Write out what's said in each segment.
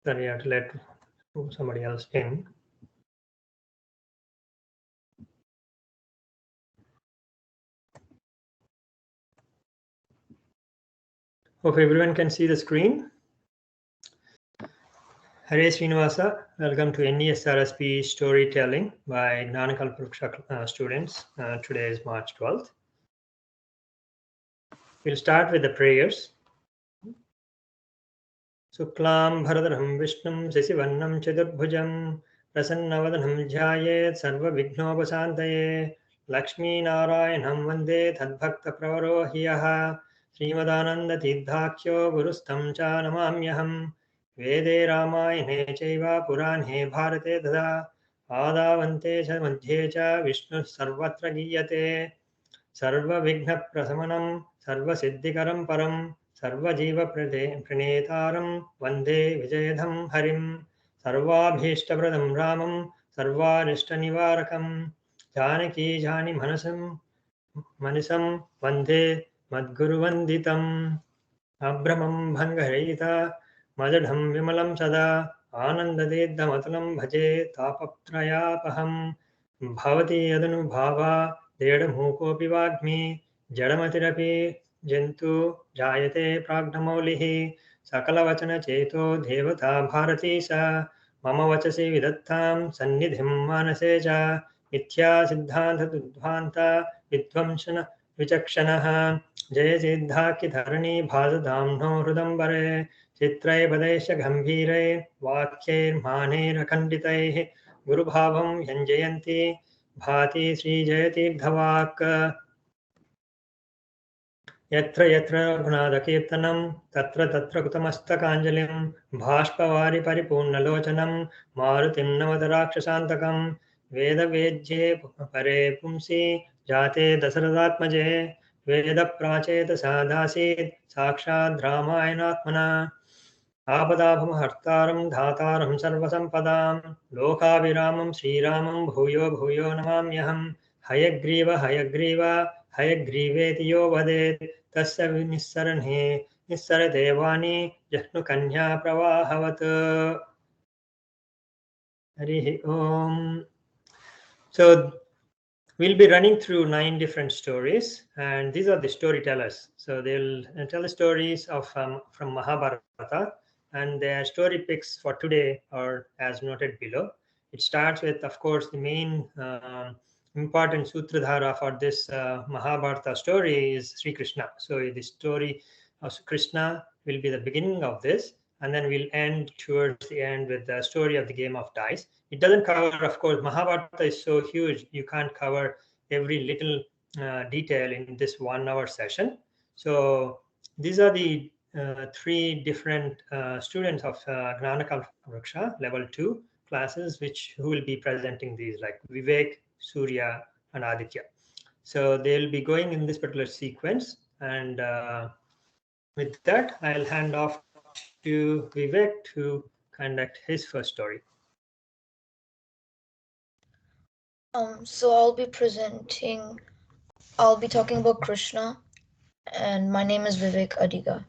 Then you have to let somebody else in. Hope everyone can see the screen. Hare Sreenivasa, welcome to NESRSB storytelling by Gnana Kalpavruksha students. Today is March 12th. We'll start with the prayers. Suklam Bharadram Vishnum Sisivannam Chaturbhujam Prasannavadanam Jayet Sarva Vighnopasanthaye Lakshmi Narayanam Vande Tadbhakta Pravarohiyaha Srimadananda Tidhakyo Gurustam Cha Namamyaham Vede Ramayane Chaiva Purane Bharate Dada Adavante Cha Madhye Cha Vishnu Sarvatra Giyate Sarva Vigna Prasamanam Sarva Siddhikaram Param Sarva Jiva Pranetaram Vande Vijayadham Harim Sarvabhishtabradam Ramam Sarvarishta Nivarakam Janaki Jani Manasam Vande Madguru Vanditam Abramam Bhangarita Madadham Vimalam Sada Anandadedamatulam Bhaje Tapatrayapaham Bhavati Yadanu Bhava Dedamhukopi Vagmi Jadamatirapi Jentu Jayate Pragnamaulihi Sakalavachana Cheto Devata Bharati Sa Mama Vachasi Vidattam Sannidhim Manaseja Mithya Siddhanta Tudvanta Vidvamshana Vichakshanaha Jaya Siddhaki Dharani Bhazadamno Hrudambare Chitrai Padesha Gambhire Vakyer Maner Akanditaihi Guru Bhavam Yanjayanti Bhati Sri Jayati Dhawak Yatra Yatra Gunada Kirtanam Tatra Tatra Kutamastakanjalim Bhashpavari Paripurnalochanam Marutim Navadarakshasantakam Veda Vedje Pare Pumsi Jate Dasaradatmaje Veda Pracheta Sadasid Sakshad Ramayanaatmana Apadabham Hartaram Dhataram Sarvasampadam Lokaviramam Sriramam Bhuyo Bhuyo Namamyaham Hayagriva Hayagriva Hayagrivetyo Vadet Tasya Nissarate Vani Jahnu Kanya Pravahavat Harihi Om. So we'll be running through 9 different stories, and these are the storytellers. So they'll tell the stories of from Mahabharata, and their story picks for today are as noted below. It starts with, of course, the main important sutradhara for this Mahabharata story is Sri Krishna. So the story of Krishna will be the beginning of this, and then we'll end towards the end with the story of the game of dice. It doesn't cover, of course, Mahabharata is so huge, you can't cover every little detail in this 1 hour session. So these are the 3 different students of Gnana Kalpavruksha level 2 classes, who will be presenting these, like Vivek, Surya, and Aditya. So they'll be going in this particular sequence, and with that, I'll hand off to Vivek to conduct his first story. So I'll be talking about Krishna, and my name is Vivek Adiga.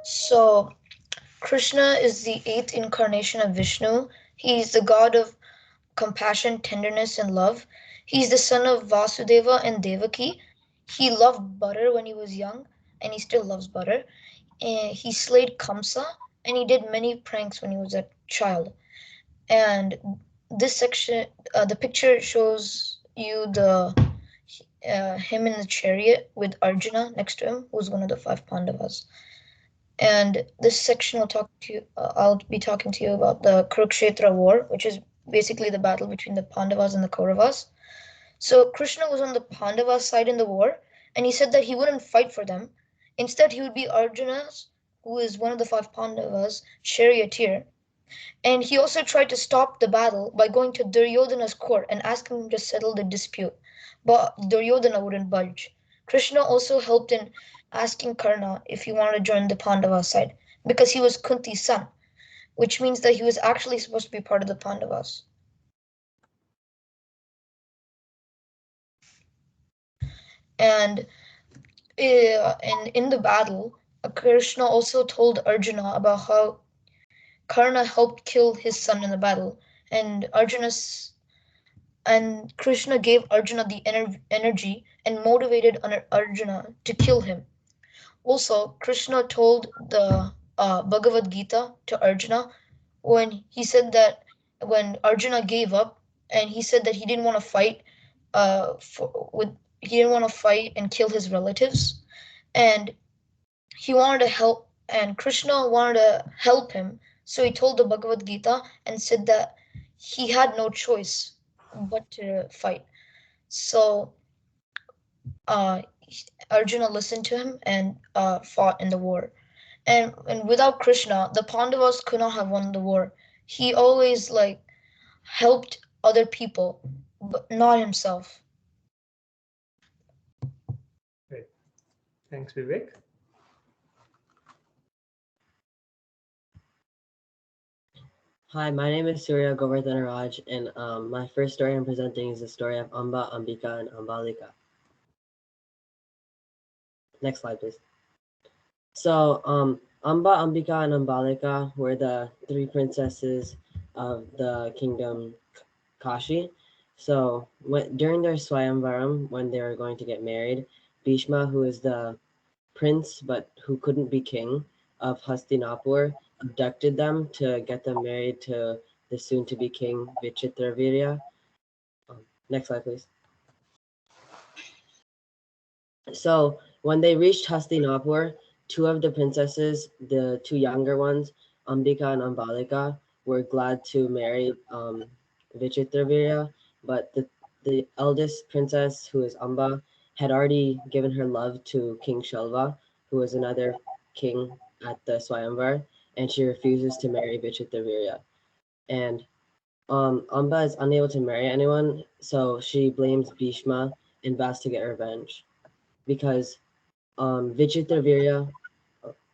So Krishna is the 8th incarnation of Vishnu. He's the god of compassion, tenderness, and love. He's the son of Vasudeva and Devaki. He loved butter when he was young, and he still loves butter. He slayed Kamsa, and he did many pranks when he was a child. And this section, the picture shows you him in the chariot with Arjuna next to him, who's one of the 5 Pandavas. And this section I'll be talking to you about the Kurukshetra war, which is basically the battle between the Pandavas and the Kauravas. So Krishna was on the Pandavas side in the war, and he said that he wouldn't fight for them. Instead, he would be Arjuna's, who is one of the 5 Pandavas, charioteer. And he also tried to stop the battle by going to Duryodhana's court and asking him to settle the dispute. But Duryodhana wouldn't budge. Krishna also helped in asking Karna if he wanted to join the Pandava side, because he was Kunti's son, which means that he was actually supposed to be part of the Pandavas. And in the battle, Krishna also told Arjuna about how Karna helped kill his son in the battle, and Krishna gave Arjuna the energy and motivated Arjuna to kill him. Also, Krishna told the Bhagavad Gita to Arjuna when he said that when Arjuna gave up and he said that he didn't want to fight he didn't want to fight and kill his relatives, and he wanted to help, and Krishna wanted to help him. So he told the Bhagavad Gita and said that he had no choice but to fight. So uh, Arjuna listened to him and fought in the war. And without Krishna, the Pandavas could not have won the war. He always helped other people, but not himself. Great. Thanks, Vivek. Hi, my name is Surya Govardhanaraj, and my first story I'm presenting is the story of Amba, Ambika, and Ambalika. Next slide, please. So, Amba, Ambika, and Ambalika were the three princesses of the kingdom Kashi. So, during their Swayamvaram, when they were going to get married, Bhishma, who is the prince but who couldn't be king of Hastinapur, abducted them to get them married to the soon-to-be king Vichitravirya. Next slide, please. So when they reached Hastinapur, two of the princesses, the two younger ones, Ambika and Ambalika, were glad to marry Vichitravirya, but the eldest princess, who is Amba, had already given her love to King Shalva, who was another king at the Swayamvar, and she refuses to marry Vichitravirya. And Amba is unable to marry anyone, so she blames Bhishma and vows to get revenge. Because Vichitravirya,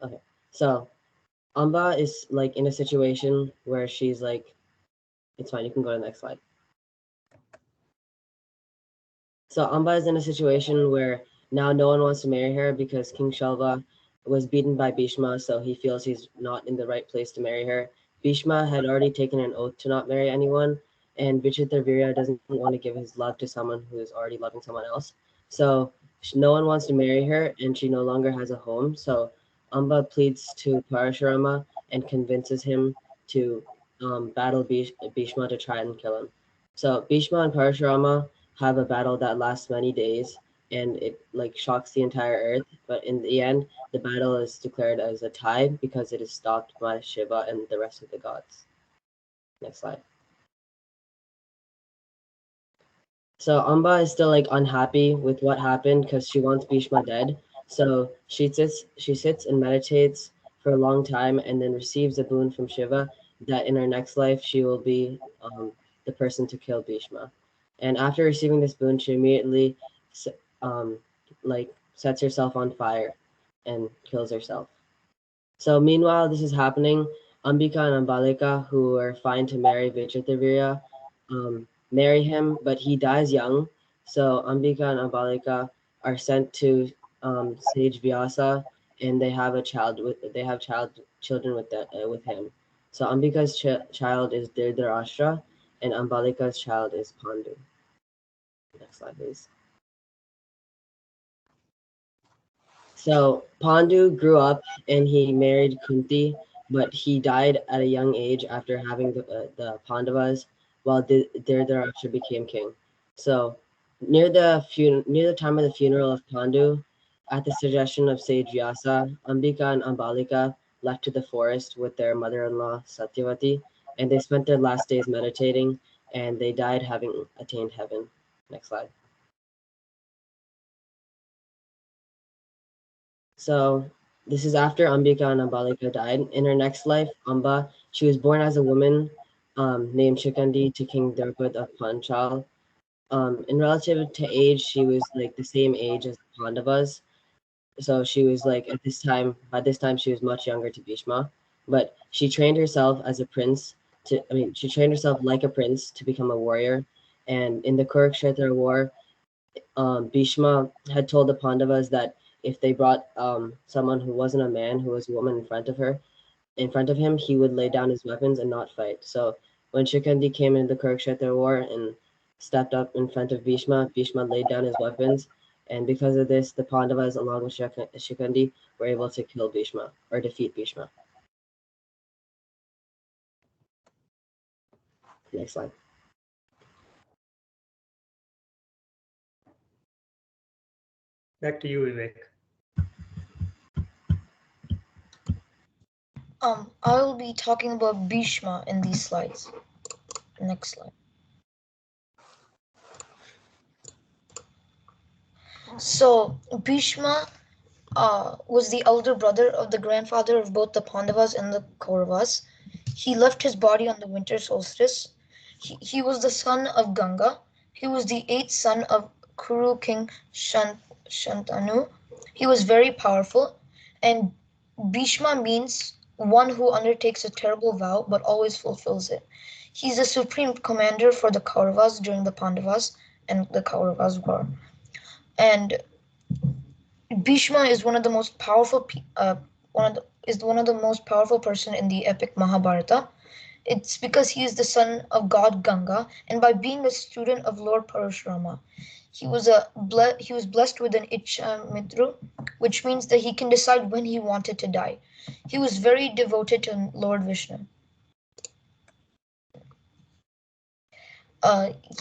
okay, so Amba is in a situation where she's it's fine, you can go to the next slide. So Amba is in a situation where now no one wants to marry her because King Shalva was beaten by Bhishma, so he feels he's not in the right place to marry her. Bhishma had already taken an oath to not marry anyone, and Vichitravirya doesn't want to give his love to someone who is already loving someone else. So no one wants to marry her, and she no longer has a home. So Amba pleads to Parashurama and convinces him to battle Bhishma to try and kill him. So Bhishma and Parashurama have a battle that lasts many days, and it shocks the entire earth. But in the end, the battle is declared as a tie because it is stopped by Shiva and the rest of the gods. Next slide. So Amba is still unhappy with what happened because she wants Bhishma dead. So she sits and meditates for a long time and then receives a boon from Shiva that in her next life she will be the person to kill Bhishma. And after receiving this boon, she immediately sets herself on fire and kills herself. So meanwhile, this is happening. Ambika and Ambalika, who are fine to marry Vichitravirya, marry him, but he dies young. So Ambika and Ambalika are sent to sage Vyasa, and they have children with him. So Ambika's child is Dhritarashtra, and Ambalika's child is Pandu. Next slide, please. So Pandu grew up and he married Kunti, but he died at a young age after having the Pandavas, while Dhritarashtra became king. So near the time of the funeral of Pandu, at the suggestion of sage Vyasa, Ambika and Ambalika left to the forest with their mother-in-law Satyavati, and they spent their last days meditating, and they died having attained heaven. Next slide. So this is after Ambika and Ambalika died. In her next life, Amba, she was born as a woman named Shikandi to King Draupad of Panchal. In relative to age, she was the same age as the Pandavas. So she was by this time she was much younger to Bhishma. But she trained herself as a prince she trained herself like a prince to become a warrior. And in the Kurukshetra war, Bhishma had told the Pandavas that if they brought someone who wasn't a man, who was a woman in front of him, he would lay down his weapons and not fight. So when Shikandi came in the Kurukshetra war and stepped up in front of Bhishma, Bhishma laid down his weapons, and because of this, the Pandavas, along with Shikandi, were able to kill Bhishma or defeat Bhishma. Next slide. Back to you, Vivek. I will be talking about Bhishma in these slides. Next slide. So Bhishma was the elder brother of the grandfather of both the Pandavas and the Kauravas. He left his body on the winter solstice. He was the son of Ganga. He was the eighth son of Kuru king Shantanu. He was very powerful, and Bhishma means one who undertakes a terrible vow but always fulfills it. He's the supreme commander for the Kauravas during the Pandavas and the Kauravas war. And Bhishma is one of the most powerful one of the most powerful person in the epic Mahabharata. It's because he is the son of god Ganga, and by being a student of Lord Parashurama, he was blessed with an Ichha Mitru, which means that he can decide when he wanted to die. He was very devoted to Lord Vishnu.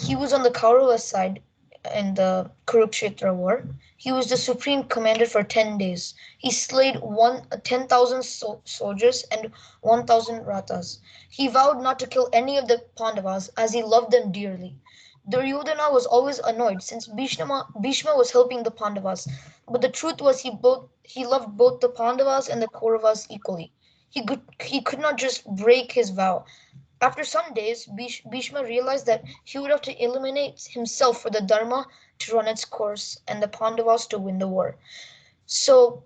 He was on the Kaurava side in the Kurukshetra war. He was the supreme commander for 10 days. He slayed 10,000 soldiers and 1,000 rathas. He vowed not to kill any of the Pandavas as he loved them dearly. Duryodhana was always annoyed since Bhishma was helping the Pandavas, but the truth was he loved both the Pandavas and the Kauravas equally. He could not just break his vow. After some days, Bhishma realized that he would have to eliminate himself for the Dharma to run its course and the Pandavas to win the war. So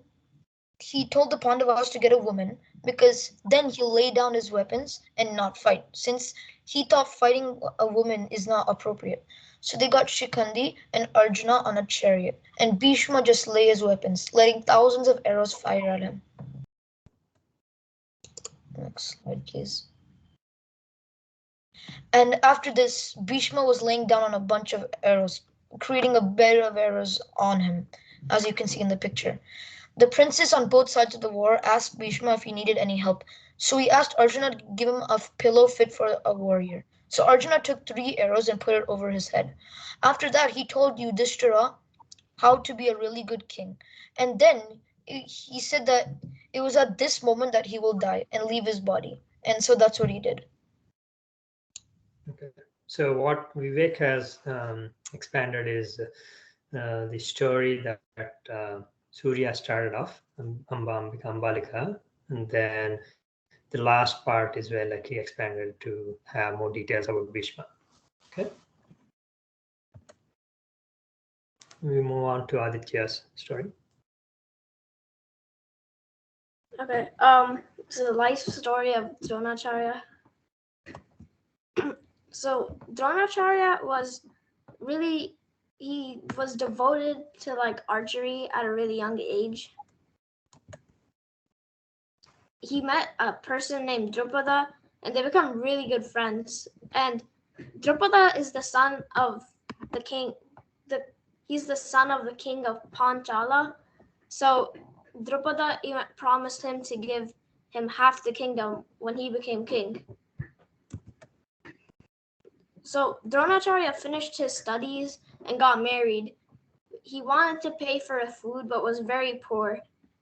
he told the Pandavas to get a woman because then he'll lay down his weapons and not fight, since he thought fighting a woman is not appropriate. So they got Shikandi and Arjuna on a chariot, and Bhishma just lay his weapons, letting thousands of arrows fire at him. Next slide, please. And after this, Bhishma was laying down on a bunch of arrows, creating a bed of arrows on him, as you can see in the picture. The princes on both sides of the war asked Bhishma if he needed any help, so he asked Arjuna to give him a pillow fit for a warrior. So Arjuna took 3 arrows and put it over his head. After that, he told Yudhishthira how to be a really good king. And then he said that it was at this moment that he will die and leave his body. And so that's what he did. Okay. So what Vivek has expanded is the story that Surya started off, Ambalika, and then the last part is where like he expanded to have more details about Bhishma. Okay. We move on to Aditya's story. Okay. So the life story of Dronacharya. So Dronacharya he was devoted to like archery at a really young age. He met a person named Drupada and they become really good friends. And Drupada is the son of the king. He's the son of the king of Panchala. So Drupada even promised him to give him half the kingdom when he became king. So Dronacharya finished his studies and got married. He wanted to pay for a food but was very poor.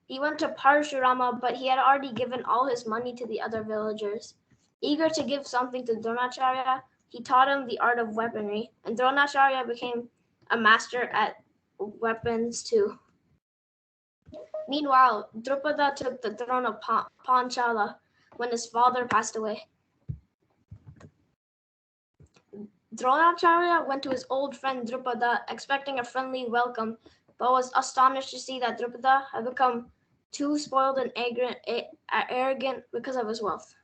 He went to Parashurama, but he had already given all his money to the other villagers. Eager to give something to Dronacharya, he taught him the art of weaponry, and Dronacharya became a master at weapons too. Meanwhile, Drupada took the throne of Panchala when his father passed away. Dronacharya went to his old friend Drupada expecting a friendly welcome, but was astonished to see that Drupada had become too spoiled and arrogant because of his wealth.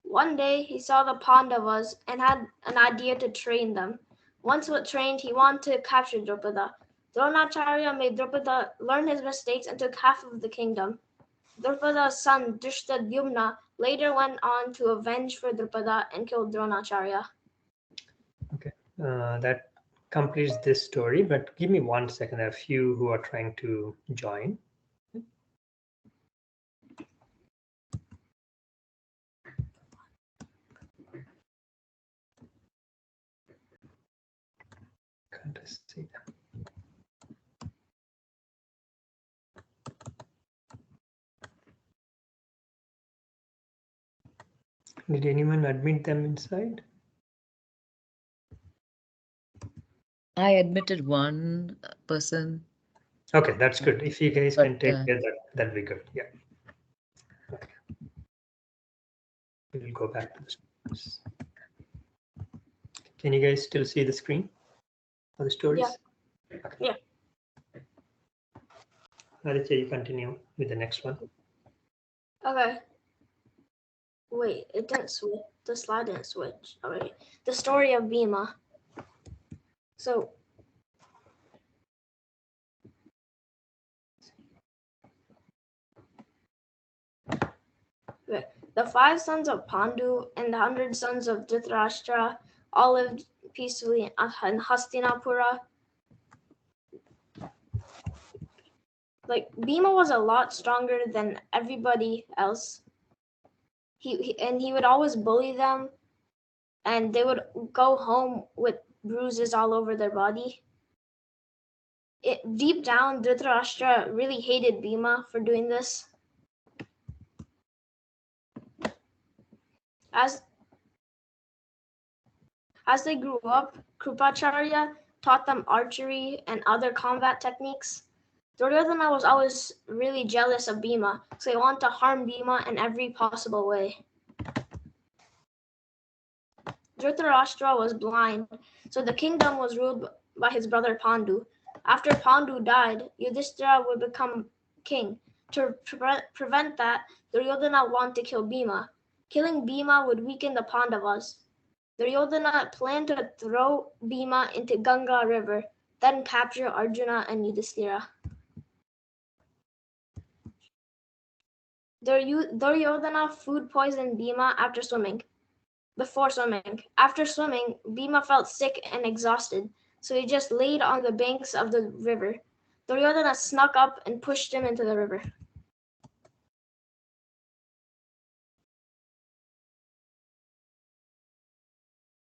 One day he saw the Pandavas and had an idea to train them. Once trained, he wanted to capture Drupada. Dronacharya made Drupada learn his mistakes and took half of the kingdom. Drupada's son Drishtadyumna later went on to avenge for Drupada and killed Dronacharya. Okay, that completes this story, but give me 1 second. There are a few who are trying to join. Can't I see them? Did anyone admit them inside? I admitted one person. Okay, that's good. If you guys can But, take care, that'd be good. Yeah. Okay. We'll go back to this. Can you guys still see the screen for the stories? Yeah. Okay. Yeah. Aditya, you continue with the next one. Okay. Wait, it didn't switch. The slide didn't switch. Alright. The story of Bhima. So, the 5 sons of Pandu and the 100 sons of Dhritarashtra all lived peacefully in Hastinapura. Like, Bhima was a lot stronger than everybody else. He would always bully them, and they would go home with bruises all over their body. Deep down, Dhritarashtra really hated Bhima for doing this. As they grew up, Krupacharya taught them archery and other combat techniques. Duryodhana was always really jealous of Bhima, so he wanted to harm Bhima in every possible way. Dhritarashtra was blind, so the kingdom was ruled by his brother Pandu. After Pandu died, Yudhishthira would become king. To prevent that, Duryodhana wanted to kill Bhima. Killing Bhima would weaken the Pandavas. Duryodhana planned to throw Bhima into Ganga river, then capture Arjuna and Yudhishthira. Duryodhana food poisoned Bhima before swimming. After swimming, Bhima felt sick and exhausted, so he just laid on the banks of the river. Duryodhana snuck up and pushed him into the river.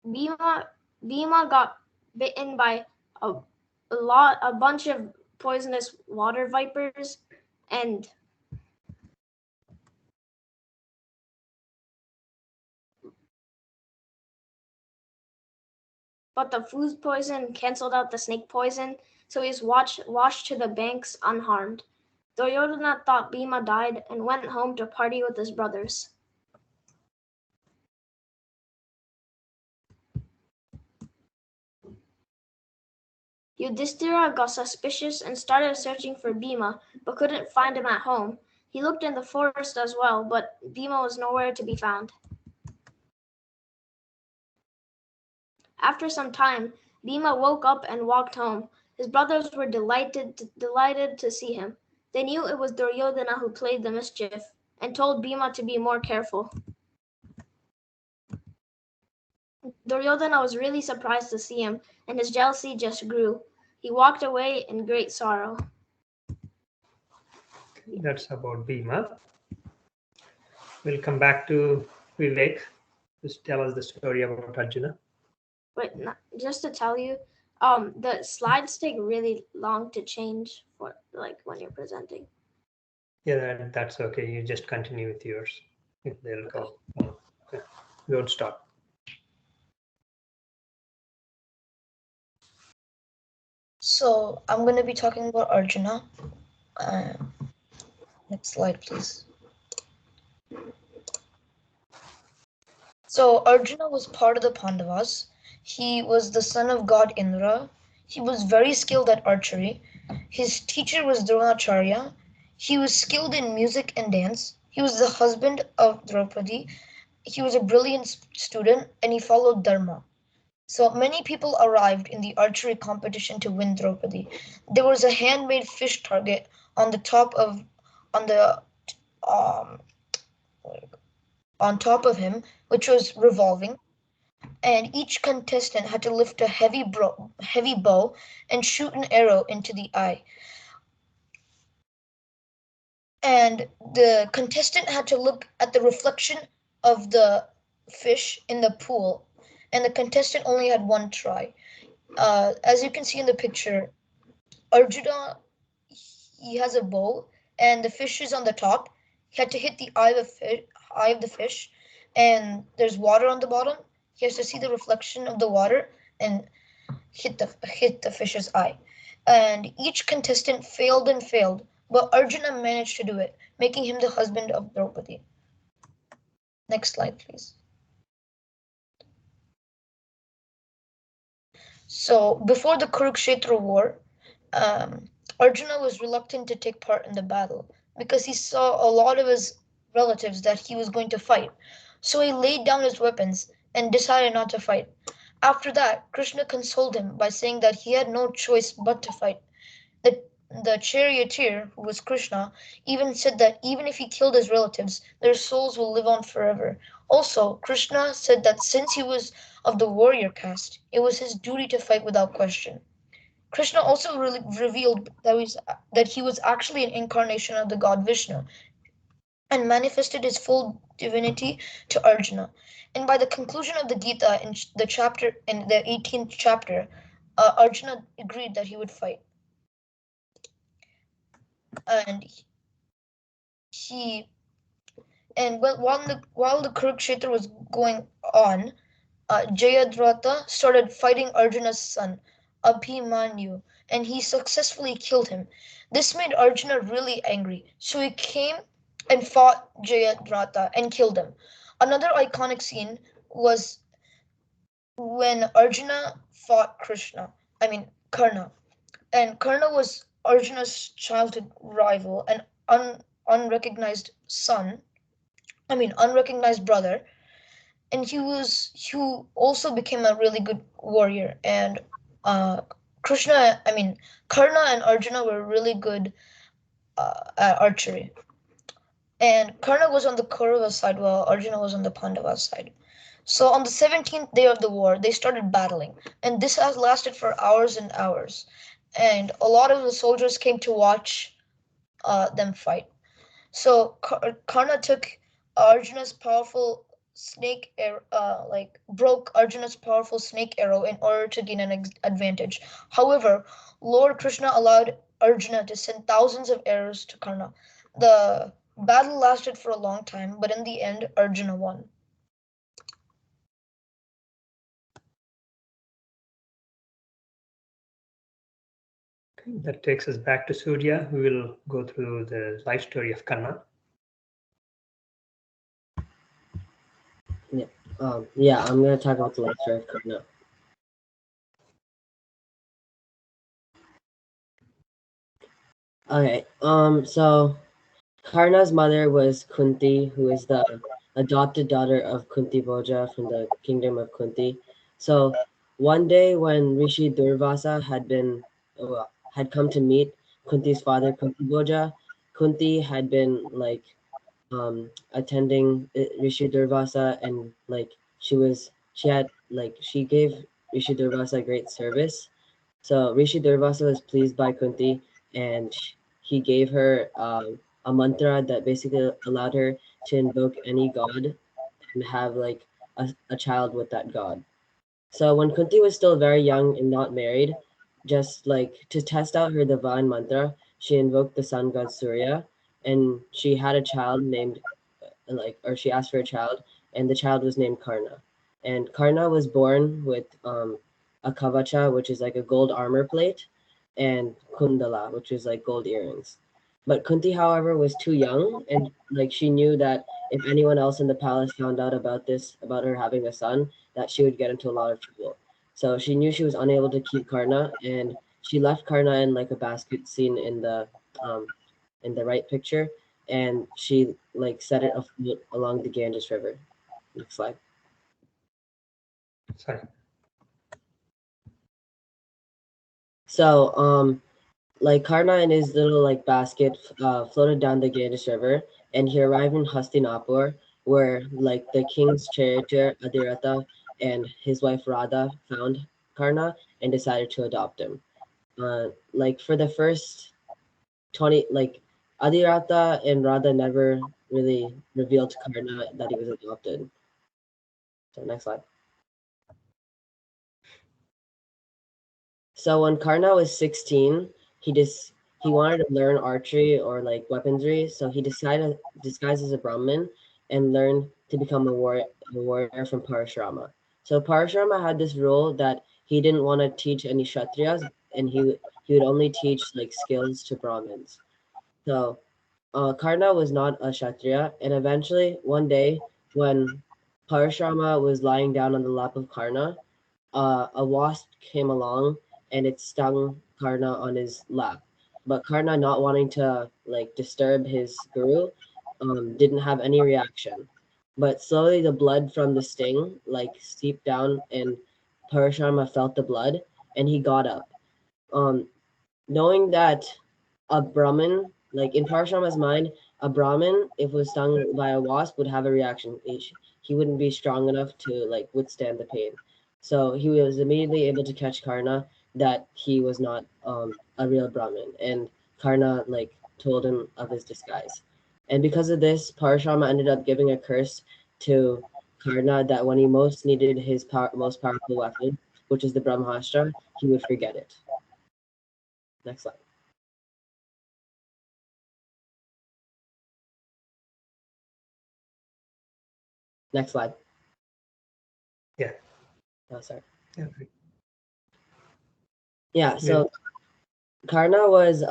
Bhima got bitten by a bunch of poisonous water vipers, but the food poison canceled out the snake poison, so he was washed to the banks unharmed. Duryodhana thought Bhima died and went home to party with his brothers. Yudhishthira got suspicious and started searching for Bhima, but couldn't find him at home. He looked in the forest as well, but Bhima was nowhere to be found. After some time, Bhima woke up and walked home. His brothers were delighted to see him. They knew it was Duryodhana who played the mischief and told Bhima to be more careful. Duryodhana was really surprised to see him, and his jealousy just grew. He walked away in great sorrow. That's about Bhima. We'll come back to Vivek. Just tell us the story about Arjuna. Wait, just to tell you, the slides take really long to change for when you're presenting. Yeah, that's okay. You just continue with yours. They'll go. Okay. Don't stop. So I'm going to be talking about Arjuna. Next slide, please. So Arjuna was part of the Pandavas. He was the son of god Indra. He was very skilled at archery. His teacher was Dronacharya. He was skilled in music and dance. He was the husband of Draupadi. He was a brilliant student and he followed Dharma. So many people arrived in the archery competition to win Draupadi. There was a handmade fish target on the top of on the um, on top of him, which was revolving, and each contestant had to lift a heavy bow and shoot an arrow into the eye. And the contestant had to look at the reflection of the fish in the pool, and the contestant only had one try. As you can see in the picture, Arjuna, he has a bow, and the fish is on the top. He had to hit the eye of the fish, and there's water on the bottom. He has to see the reflection of the water and hit the fish's eye. And each contestant failed and failed, but Arjuna managed to do it, making him the husband of Draupadi. Next slide, please. So before the Kurukshetra war, Arjuna was reluctant to take part in the battle because he saw a lot of his relatives that he was going to fight. So he laid down his weapons and decided not to fight. After that, Krishna consoled him by saying that he had no choice but to fight. The charioteer, who was Krishna, even said that even if he killed his relatives, their souls will live on forever. Also, Krishna said that since he was of the warrior caste, it was his duty to fight without question. Krishna also revealed that he was actually an incarnation of the god Vishnu and manifested his full divinity to Arjuna. And by the conclusion of the Gita in the 18th chapter, Arjuna agreed that he would fight. And he and while the Kurukshetra was going on, Jayadratha started fighting Arjuna's son, Abhimanyu, and he successfully killed him. This made Arjuna really angry, so he came and fought Jayadratha and killed him. Another iconic scene was when Arjuna fought Karna. And Karna was Arjuna's childhood rival and unrecognized son, unrecognized brother, and he also became a really good warrior. And uh, Karna and Arjuna were really good at archery. And Karna was on the Kaurava side while Arjuna was on the Pandava side. So on the 17th day of the war, they started battling, and this has lasted for hours and hours. And a lot of the soldiers came to watch them fight. So Karna took Arjuna's powerful snake arrow, broke Arjuna's powerful snake arrow in order to gain an advantage. However, Lord Krishna allowed Arjuna to send thousands of arrows to Karna. The battle lasted for a long time, but in the end, Arjuna won. That takes us back to Surya, who will go through the life story of Kanna. Yeah, I'm going to talk about the life story of Karna. Okay, so Karna's mother was Kunti, who is the adopted daughter of Kunti Bhoja from the kingdom of Kunti. So one day when Rishi Durvasa had come to meet Kunti's father, Kunti Bhoja, Kunti had been attending Rishi Durvasa, and she gave Rishi Durvasa great service. So Rishi Durvasa was pleased by Kunti, and he gave her a mantra that basically allowed her to invoke any god and have a child with that god. So when Kunti was still very young and not married, just to test out her divine mantra, she invoked the sun god Surya, and she had a child named or she asked for a child, and the child was named Karna. And Karna was born with a kavacha, which is like a gold armor plate, and kundala, which is like gold earrings. But Kunti, however, was too young, and she knew that if anyone else in the palace found out about her having a son, that she would get into a lot of trouble. So she knew she was unable to keep Karna, and she left Karna in like a basket seen um, in the right picture, and she set it afloat along the Ganges River. Next slide. Sorry. So like Karna and his little like basket floated down the Ganges River, and he arrived in Hastinapur, where like the king's charioteer Adhiratha and his wife Radha found Karna and decided to adopt him. Like for the first 20, like Adhiratha and Radha never really revealed to Karna that he was adopted. So next slide. So when Karna was 16, he wanted to learn archery or like weaponry, so he decided to disguise as a Brahmin and learn to become a warrior from Parashurama. So Parashurama had this rule that he didn't want to teach any Kshatriyas, and he would only teach like skills to Brahmins. So Karna was not a Kshatriya, and eventually one day when Parashurama was lying down on the lap of Karna, a wasp came along and it stung Karna on his lap. But Karna, not wanting to like disturb his guru, didn't have any reaction. But slowly the blood from the sting like seeped down, and Parashurama felt the blood, and he got up. Um, Knowing that a Brahmin, like in Parashurama's mind, a Brahmin, if was stung by a wasp, would have a reaction. He wouldn't be strong enough to like withstand the pain. So he was immediately able to catch Karna that he was not a real Brahmin, and Karna like told him of his disguise. And because of this, Parashurama ended up giving a curse to Karna that when he most needed his most powerful weapon, which is the Brahmastra, he would forget it. Next slide. Next slide. Yeah. Oh, sorry. Yeah. Yeah, so Karna was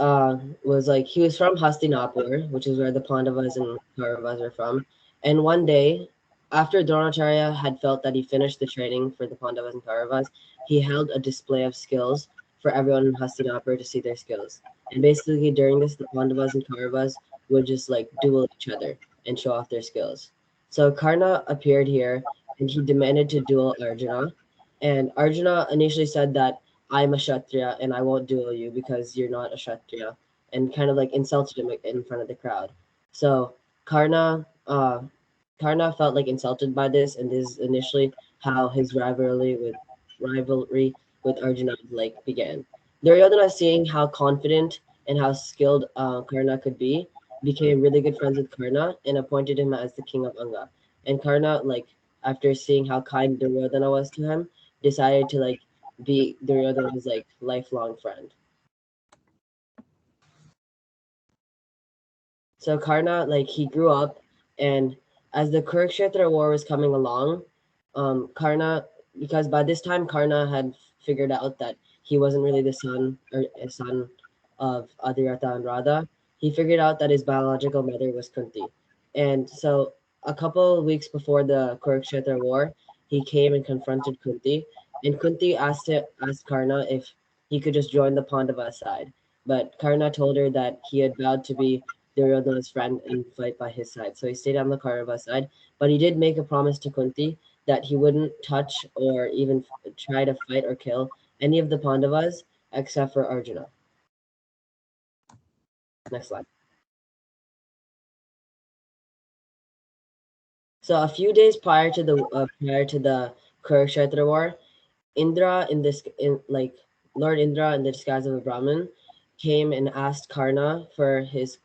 like he was from Hastinapur, which is where the Pandavas and Kauravas are from. And one day, after Dronacharya had felt that he finished the training for the Pandavas and Kauravas, he held a display of skills for everyone in Hastinapur to see their skills. And basically, during this, the Pandavas and Kauravas would just like duel each other and show off their skills. So Karna appeared here, and he demanded to duel Arjuna. And Arjuna initially said that I'm a Kshatriya and I won't duel you because you're not a Kshatriya, and kind of like insulted him in front of the crowd. So Karna, Karna felt like insulted by this, and this is initially how his rivalry with Arjuna like began. Duryodhana, seeing how confident and how skilled Karna could be, became really good friends with Karna and appointed him as the king of Anga. And Karna, like after seeing how kind Duryodhana was to him, decided to like be Duryodhana's like lifelong friend. So Karna, like he grew up, and as the Kurukshetra war was coming along, Karna, because by this time Karna had figured out that he wasn't really the son or a son of Adhiratha and Radha, he figured out that his biological mother was Kunti. And so a couple of weeks before the Kurukshetra war, he came and confronted Kunti, and Kunti asked Karna if he could just join the Pandava side. But Karna told her that he had vowed to be Duryodhana's friend and fight by his side. So he stayed on the Kaurava side, but he did make a promise to Kunti that he wouldn't touch or even try to fight or kill any of the Pandavas except for Arjuna. Next slide. So a few days prior to the Kurukshetra war, Indra like Lord Indra in the disguise of a Brahmin came and asked Karna for his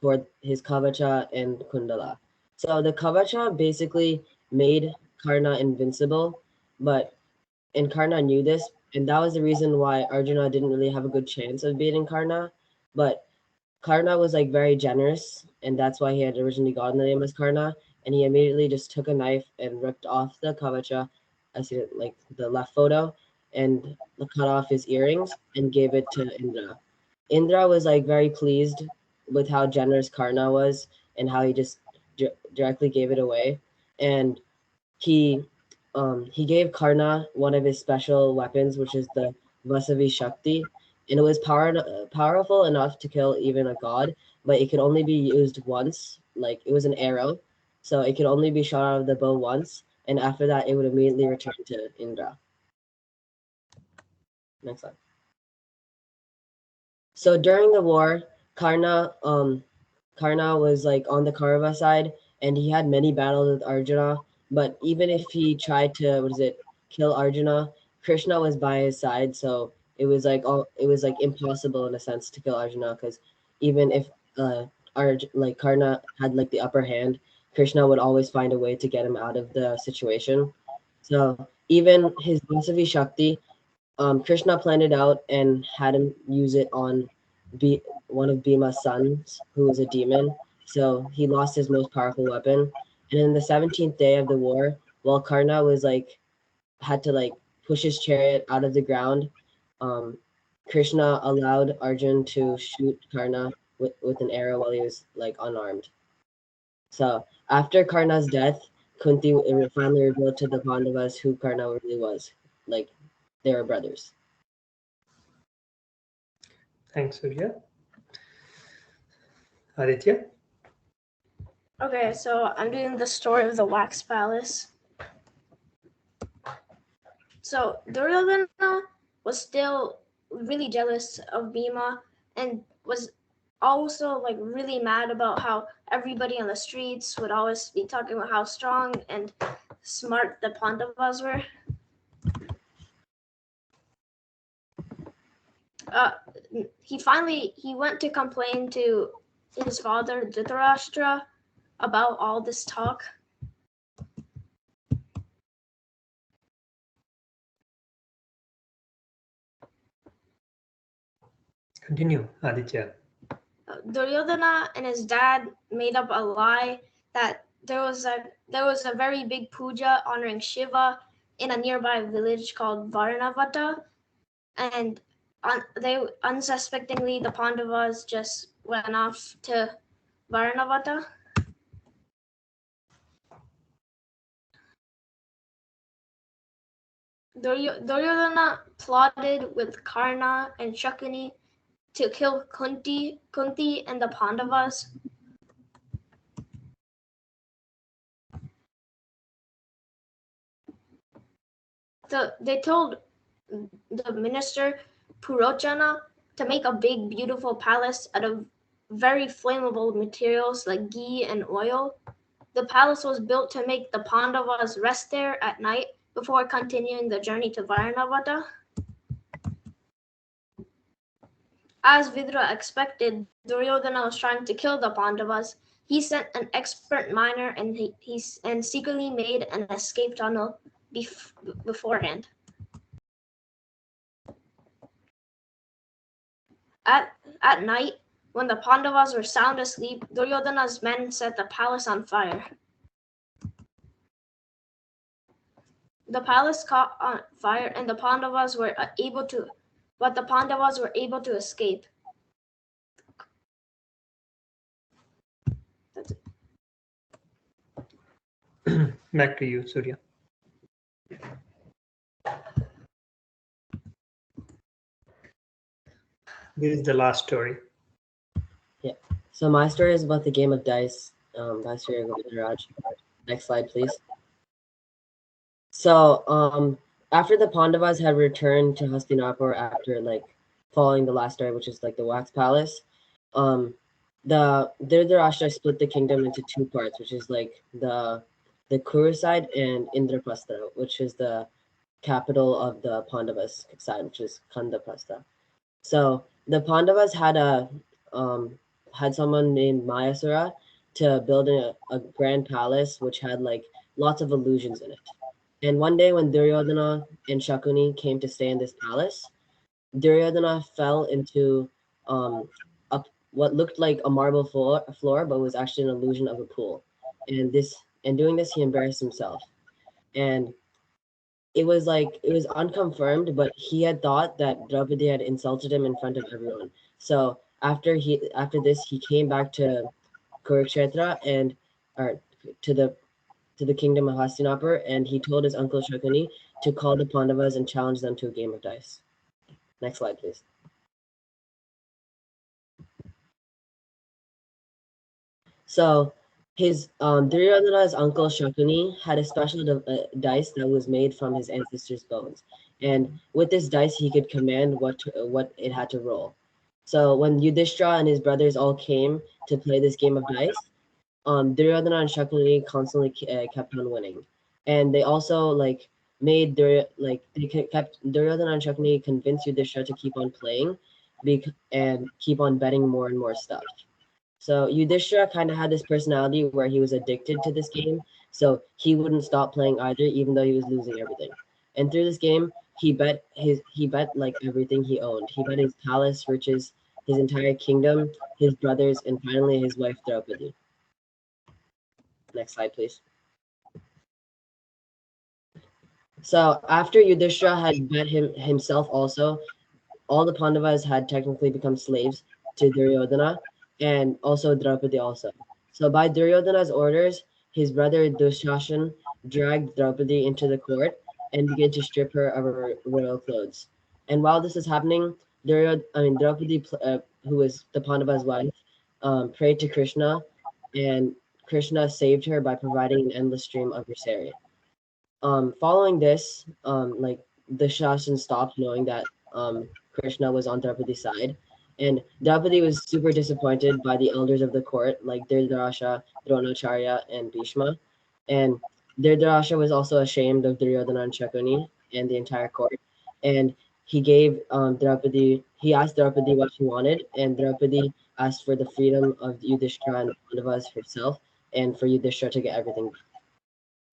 Kavacha and Kundala. So the Kavacha basically made Karna invincible, and Karna knew this, and that was the reason why Arjuna didn't really have a good chance of beating Karna. But Karna was like very generous, and that's why he had originally gotten the name as Karna. And he immediately just took a knife and ripped off the Kavacha, I see it like the left photo, and cut off his earrings and gave it to Indra. Indra was like very pleased with how generous Karna was and how he just directly gave it away. And he he gave Karna one of his special weapons, which is the Vasavi Shakti, and it was powerful enough to kill even a god, but it could only be used once. Like it was an arrow, so it could only be shot out of the bow once, and after that, it would immediately return to Indra. Next slide. So during the war, Karna was like on the Kaurava side, and he had many battles with Arjuna. But even if he tried to kill Arjuna, Krishna was by his side. So it was like impossible in a sense to kill Arjuna, because even if Karna had like the upper hand, Krishna would always find a way to get him out of the situation. So even his Vasavi Shakti, Krishna planned it out and had him use it on one of Bhima's sons, who was a demon. So he lost his most powerful weapon. And in the 17th day of the war, while Karna was had to push his chariot out of the ground, um, Krishna allowed Arjun to shoot Karna with an arrow while he was unarmed. So after Karna's death, Kunti finally revealed to the Pandavas who Karna really was. Like, they were brothers. Thanks, Surya. Aditya? Okay, so I'm doing the story of the wax palace. So Duryodhana was still really jealous of Bhima and was also really mad about how everybody on the streets would always be talking about how strong and smart the Pandavas were. He went to complain to his father Dhritarashtra about all this talk. Continue, Aditya. Duryodhana and his dad made up a lie that there was a very big puja honoring Shiva in a nearby village called Varanavata, and they unsuspectingly the Pandavas just went off to Varanavata. Duryodhana plotted with Karna and Shakuni to kill Kunti and the Pandavas. So they told the minister Purochana to make a big, beautiful palace out of very flammable materials like ghee and oil. The palace was built to make the Pandavas rest there at night before continuing the journey to Varanavata. As Vidra expected, Duryodhana was trying to kill the Pandavas. He sent an expert miner and he secretly made an escape tunnel beforehand. At night, when the Pandavas were sound asleep, Duryodhana's men set the palace on fire. The palace caught on fire, and the Pandavas were able to escape. That's it. Back to you, Surya. This is the last story. Yeah. So my story is about the game of dice by Sri Mahabharatha. Next slide, please. So after the Pandavas had returned to Hastinapur after following the last story, which is the wax palace, the Dhritarashtra split the kingdom into two parts, which is the Kuru side and Indraprastha, which is the capital of the Pandavas side, which is Kandaprastha. So the Pandavas had someone named Mayasura to build a grand palace which had lots of illusions in it. And one day when Duryodhana and Shakuni came to stay in this palace, Duryodhana fell into what looked like a marble floor, but was actually an illusion of a pool. And doing this, he embarrassed himself. And it was unconfirmed, but he had thought that Draupadi had insulted him in front of everyone. So after this, he came back to Kurukshetra or to the kingdom of Hastinapur, and he told his uncle Shakuni to call the Pandavas and challenge them to a game of dice. Next slide, please. So his Duryodhana's uncle Shakuni had a special dice that was made from his ancestors' bones, and with this dice he could command what it had to roll. So when Yudhishthira and his brothers all came to play this game of dice, Duryodhana and Shakuni constantly kept on winning, and they also like made kept Duryodhana and Shakuni convinced Yudhishthira to keep on playing, and keep on betting more and more stuff. So Yudhishthira kind of had this personality where he was addicted to this game, so he wouldn't stop playing either, even though he was losing everything. And through this game, he bet like everything he owned. He bet his palace, riches, his entire kingdom, his brothers, and finally his wife Draupadi. Next slide, please. So after Yudhishthira had bet himself also, all the Pandavas had technically become slaves to Duryodhana and also Draupadi also. So by Duryodhana's orders, his brother Dushashan dragged Draupadi into the court and began to strip her of her royal clothes. And while this is happening, Draupadi, who was the Pandava's wife, prayed to Krishna, and Krishna saved her by providing an endless stream of Rasari. Following this, like the Shashan stopped knowing that Krishna was on Draupadi's side, and Draupadi was super disappointed by the elders of the court, like Dhritarashtra, Dronacharya, and Bhishma, and Dhritarashtra was also ashamed of Duryodhana and Shakuni and the entire court, and he gave he asked Draupadi what she wanted, and Draupadi asked for the freedom of Yudhishthira and Pandavas herself, and for Yudhishthira to get everything back.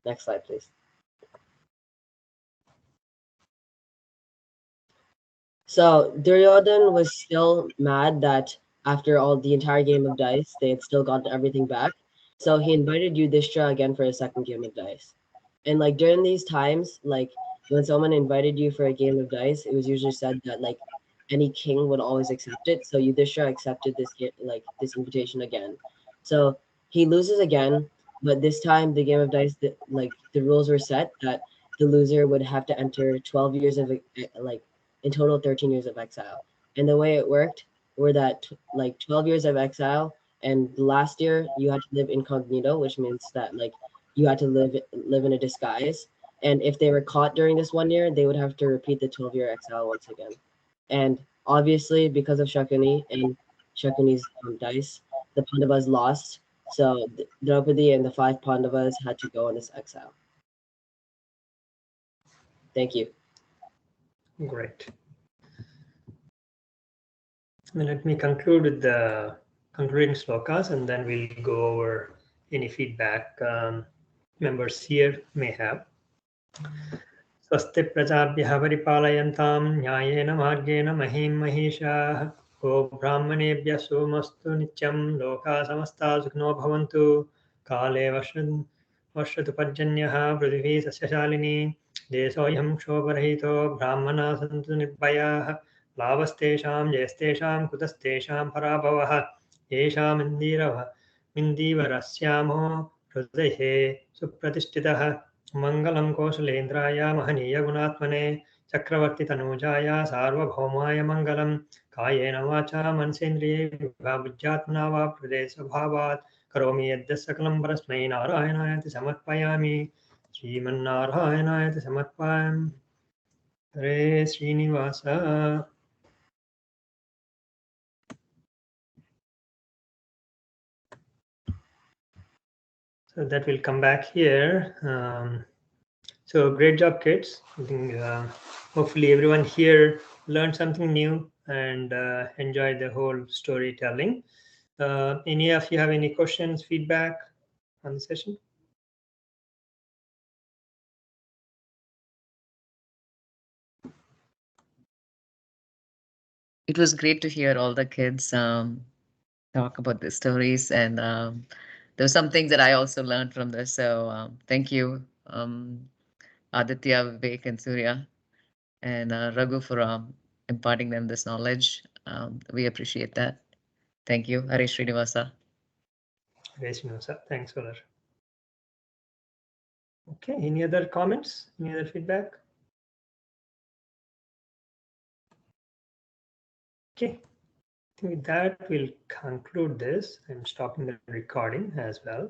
Next slide, please. So Duryodhan was still mad that after all the entire game of dice, they had still gotten everything back. So he invited Yudhishthira again for a second game of dice. And like during these times, like when someone invited you for a game of dice, it was usually said that like any king would always accept it. So Yudhishthira accepted this invitation again. So he loses again, but this time the game of dice, the rules were set that the loser would have to enter 12 years of in total 13 years of exile. And the way it worked were that 12 years of exile, and the last year you had to live incognito, which means that like you had to live in a disguise. And if they were caught during this 1 year, they would have to repeat the 12-year exile once again. And obviously, because of Shakuni and Shakuni's dice, the Pandavas lost. So Draupadi and the 5 Pandavas had to go on this exile. Thank you. Great. Let me conclude with the concluding slokas, and then we'll go over any feedback members here may have. Swasti prajabhyah paripalayantam nyayena margena mahim mahishaah go brahmanebhyah somastu nityam loka samasta sukhno bhavantu kale varshatu parjanyah prithvi sasyashalini desoyam shobharahito brahmana santu nirbhayaah लाभस्तेषां जयस्तेषां कुतस्तेषां पराभवः येषाम् इन्दीवरस्यामो हृदये सुप्रतिष्ठितः मङ्गलं कौशलेन्द्राय महनीयगुणात्मने चक्रवर्तितनूजाय सार्वभौमाय मङ्गलं कायेन वाचा मनसेन्द्रियैर्वा बुद्ध्यात्मना वा प्रकृते स्वभावात् करोमि यद्यत् सकलं परस्मै नारायणायति समर्पयामि श्रीमन्नारायणायति समर्पयामि हरे Srinivas. So that will come back here. So great job, kids. I think hopefully everyone here learned something new and enjoyed the whole storytelling. Any of you have any questions, feedback on the session? It was great to hear all the kids talk about the stories, and there were some things that I also learned from this. So thank you, Aditya, Vivek, and Surya, and Raghu for imparting them this knowledge. We appreciate that. Thank you, Hare Sreenivasa. Hare Sreenivasa. Thanks, Valar. Okay, any other comments? Any other feedback? Okay, I think with that we'll conclude this. I'm stopping the recording as well.